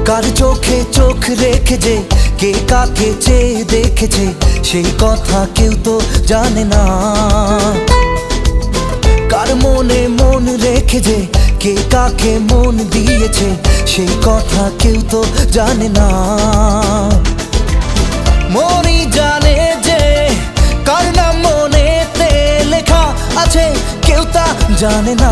কার চোখে চোখ রেখে যে কে কাকে চেয়ে দেখেছে সেই কথা কেউ তো জানে না। কার মনে মন রেখে যে কে কাকে মন দিয়েছে সেই কথা কেউ তো জানে না। মনই জানে যে কার নাম মনেতে লেখা আছে কেউ তা জানে না।